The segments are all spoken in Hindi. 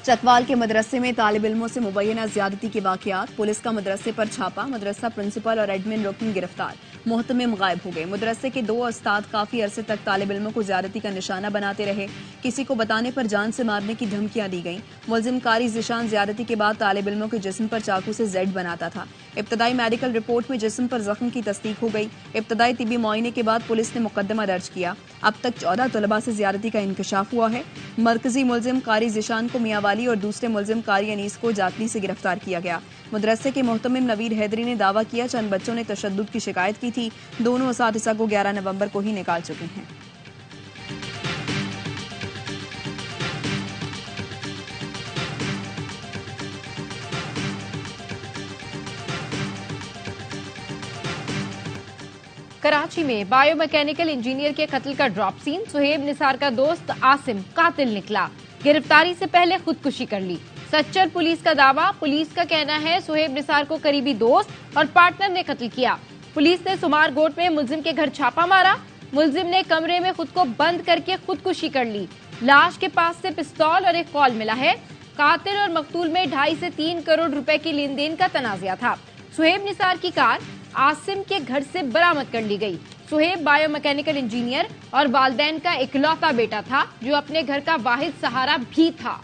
चकवाल के मदरसे में तालिब इल्मों से मुबैना ज्यादती के वाकयात, पुलिस का मदरसे पर छापा, मदरसा प्रिंसिपल और एडमिन रुकन गिरफ्तार, मोहतमिम गायब हो गए। मदरसे के 2 उस्ताद काफी अरसे तक तालिब इल्मों को ज्यादती का निशाना बनाते रहे। किसी को बताने पर जान से मारने की धमकियां दी गईं। मुलजिम कारी जिशान ज्यादती के बाद तालिब इल्मों के जिस्म पर चाकू से जेड बनाता था। इब्तदाई मेडिकल रिपोर्ट में जिस्म पर जख्म की तस्दीक हो गई। इब्तदाई तिबी मुआयने के बाद पुलिस ने मुकदमा दर्ज किया। अब तक 14 तलबा से ज्यादती का इंकशाफ हुआ है। मरकजी मुलजिम कारी जिशान को मियांवाली और दूसरे मुलजिम कारी अनीस को जातली से गिरफ्तार किया गया। मदरसे के मोहतमिम नवीर हैदरी ने दावा किया चंद बच्चों ने तशद्दुद की शिकायत की थी। दोनों असातिज़ा को 11 नवंबर को ही निकाल चुके हैं। कराची में बायोमैकेनिकल इंजीनियर के कत्ल का ड्रॉप सीन, सुहेब निसार का दोस्त आसिम कातिल निकला। गिरफ्तारी से पहले खुदकुशी कर ली। सच्चर पुलिस का दावा, पुलिस का कहना है सुहेब निसार को करीबी दोस्त और पार्टनर ने कत्ल किया। पुलिस ने सुमारगोट में मुलजिम के घर छापा मारा। मुलजिम ने कमरे में खुद को बंद करके खुदकुशी कर ली। लाश के पास से पिस्तौल और एक कॉल मिला है। कातिल और मकतूल में 2.5 से 3 करोड़ रुपए की लेन देन का तनाज़ा था। सुहेब निसार की कार आसिम के घर से बरामद कर ली गई। सुहेब बायोमैकेनिकल इंजीनियर और वालदैन का इकलौता बेटा था जो अपने घर का वाहिद सहारा भी था।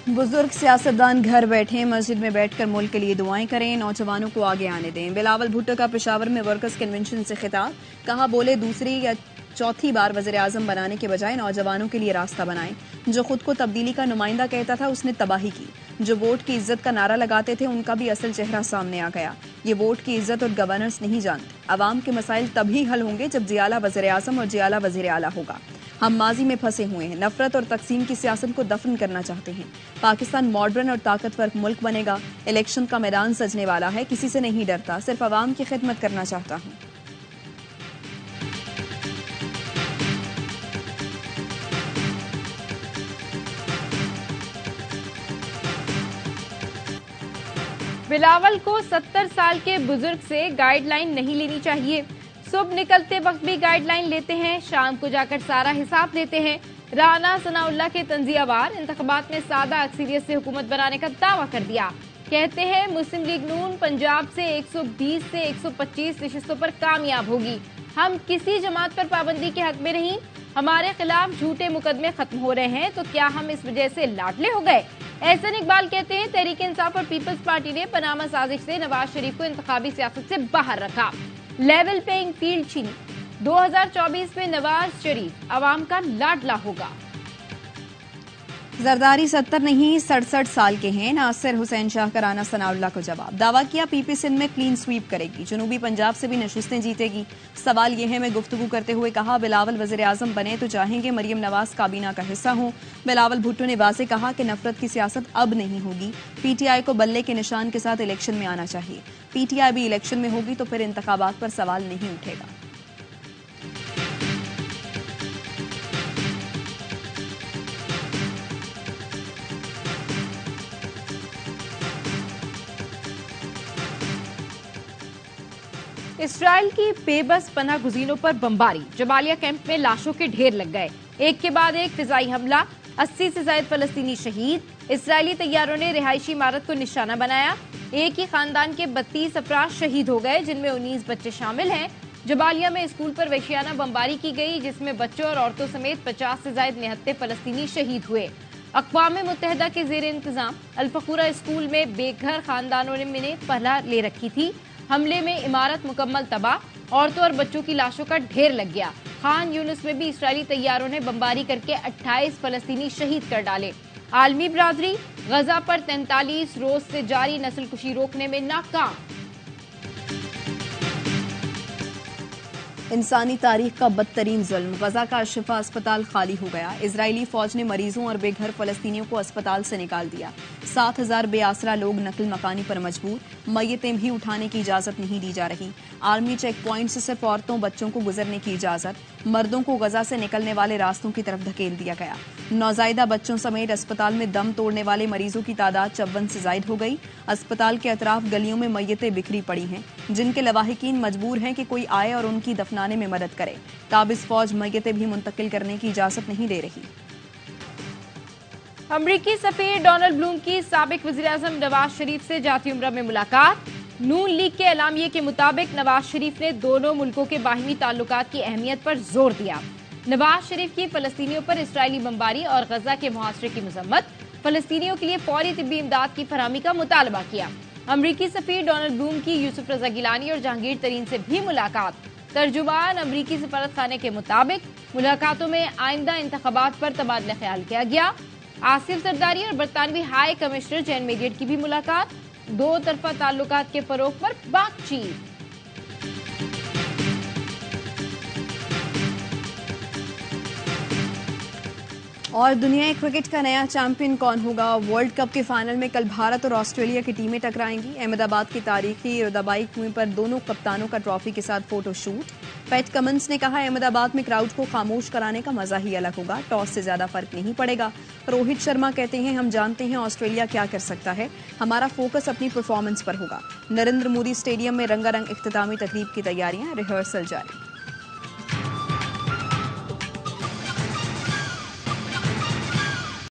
बुजुर्ग सियासतदान घर बैठे मस्जिद में बैठकर मुल्क के लिए दुआएं करें, नौजवानों को आगे आने दें। बिलावल भुट्टो का पेशावर में वर्कर्स कन्वेंशन से खिताब, कहा बोले दूसरी या चौथी बार वज़ीर आज़म बनाने के बजाय नौजवानों के लिए रास्ता बनाएं। जो खुद को तब्दीली का नुमाइंदा कहता था उसने तबाही की। जो वोट की इज्जत का नारा लगाते थे उनका भी असल चेहरा सामने आ गया। ये वोट की इज्जत और गवर्नेंस नहीं जानते। अवाम के मसाइल तभी हल होंगे जब जियाला वज़ीर आज़म और जियाला वज़ीर आला होगा। हम माजी में फंसे हुए हैं, नफरत और तकसीम की सियासत को दफन करना चाहते हैं। पाकिस्तान मॉडर्न और ताकतवर मुल्क बनेगा। इलेक्शन का मैदान सजने वाला है, किसी से नहीं डरता, सिर्फ अवाम की खिदमत करना चाहता हूँ। बिलावल को 70 साल के बुजुर्ग से गाइडलाइन नहीं लेनी चाहिए। सुबह निकलते वक्त भी गाइडलाइन लेते हैं, शाम को जाकर सारा हिसाब देते हैं। राना सनाउल्लाह के तंजियावार इंतखाबात में सादा अक्सरियत से हुकूमत बनाने का दावा कर दिया। कहते हैं मुस्लिम लीग नून पंजाब से 120 से 125 नशिस्तों पर कामयाब होगी। हम किसी जमात पर पाबंदी के हक में नहीं। हमारे खिलाफ झूठे मुकदमे खत्म हो रहे हैं तो क्या हम इस वजह से लाडले हो गए? एहसन इकबाल कहते हैं तहरीक इंसाफ और पीपल्स पार्टी ने पनामा साजिश से नवाज शरीफ को इंतखाबी सियासत से बाहर रखा, लेवल प्लेइंग फील्ड छीनी। 2024 में नवाज शरीफ अवाम का लाडला होगा। जरदारी 70 नहीं 67 साल के हैं। नासिर हुसैन शाह का राना सनाउल्लाह को जवाब, दावा किया पीपी सिंध में क्लीन स्वीप करेगी, जनूबी पंजाब से भी नशिस्तें जीतेगी। सवाल यह है, मैं गुफ्तगू करते हुए कहा बिलावल वज़ीर आज़म बने तो चाहेंगे मरियम नवाज काबीना का हिस्सा हो। बिलावल भुट्टो ने वाज़ेह कहा कि नफरत की सियासत अब नहीं होगी। पीटीआई को बल्ले के निशान के साथ इलेक्शन में आना चाहिए। पीटीआई भी इलेक्शन में होगी तो फिर इंतखाबात पर सवाल नहीं उठेगा। इसराइल की बेबस पनाह गुज़ीनों पर बमबारी, जबालिया कैंप में लाशों के ढेर लग गए। एक के बाद एक फिजाई हमला, 80 से ज्यादा फलस्तीनी शहीद। इसराइली तैयारों ने रिहायशी इमारत को निशाना बनाया। एक ही खानदान के 32 अफराद शहीद हो गए जिनमें 19 बच्चे शामिल हैं। जबालिया में स्कूल पर वहशियाना बमबारी की गई जिसमें बच्चों और औरतों समेत 50 से ज्यादा निहत्ते फलस्तीनी शहीद हुए। अक़वाम मुत्तहिदा के ज़ेर इंतजाम अल-फखूरा स्कूल में बेघर खानदानों ने पहला ले रखी थी। हमले में इमारत मुकम्मल तबाह, औरतों और बच्चों की लाशों का ढेर लग गया। खान यूनुस में भी इसराइली तैयारों ने बमबारी करके 28 फलस्तीनी शहीद कर डाले। आलमी बरादरी गजा पर 43 रोज से जारी नस्लकुशी रोकने में नाकाम। इंसानी तारीख का बदतरीन जुल्म, गजा का शिफा अस्पताल खाली हो गया। इजरायली फौज ने मरीजों और बेघर फलस्तीनियों को अस्पताल से निकाल दिया। 7,000 बेआसरा लोग नकल मकानी पर मजबूर, मैयतें भी उठाने की इजाजत नहीं दी जा रही। आर्मी चेक पॉइंट से सिर्फ औरतों बच्चों को गुजरने की इजाजत, मर्दों को गजा से निकलने वाले रास्तों की तरफ धकेल दिया गया। नौजायदा बच्चों समेत अस्पताल में दम तोड़ने वाले मरीजों की तादाद 54 से जायद हो गई। अस्पताल के अतराफ गलियों में मैयतें बिखरी पड़ी हैं, जिनके लवाहिकीन मजबूर हैं कि कोई आए और उनकी दफनाने में मदद करे। काबिज फौज मैयतें भी मुंतकिल करने की इजाजत नहीं दे रही। अमरीकी सफीर डोनाल्ड ब्लूम की साबिक वज़ीर-ए-आज़म नवाज शरीफ से जाती उम्रा में मुलाकात। नून लीग के एलामिये के मुताबिक नवाज शरीफ ने दोनों मुल्कों के बाहिमी ताल्लुकात की अहमियत पर जोर दिया। नवाज शरीफ की फलस्तीनियों पर इसराइली बमबारी और गजा के मुहासरे की मजम्मत, फलस्तीनियों के लिए फौरी तिब्बी इमदाद की फरहमी का मुतालबा किया। अमरीकी सफीर डोनाल्ड ब्लूम की यूसुफ रजा गिलानी और जहांगीर तरीन से भी मुलाकात। तर्जुमान अमरीकी सफारत खाने के मुताबिक मुलाकातों में आइंदा इंतखाबात पर तबादला ख्याल किया गया। आसिफ जरदारी और बरतानवी हाई कमिश्नर जैन मेडिएट की भी मुलाकात। दो तरफा ताल्लुकात के फरोग पर बातचीत। और दुनिया क्रिकेट का नया चैंपियन कौन होगा? वर्ल्ड कप के फाइनल में कल भारत और ऑस्ट्रेलिया की टीमें टकराएंगी। अहमदाबाद की तारीखी रुदाबाई कुएं पर दोनों कप्तानों का ट्रॉफी के साथ फोटो शूट। पैट कमिंस ने कहा, अहमदाबाद में क्राउड को खामोश कराने का मजा ही अलग होगा, टॉस से ज्यादा फर्क नहीं पड़ेगा। रोहित शर्मा कहते हैं, हम जानते हैं ऑस्ट्रेलिया क्या कर सकता है, हमारा फोकस अपनी परफॉर्मेंस पर होगा। नरेंद्र मोदी स्टेडियम में रंगारंग इख्तितामी तकरीब की तैयारियां, रिहर्सल जारी।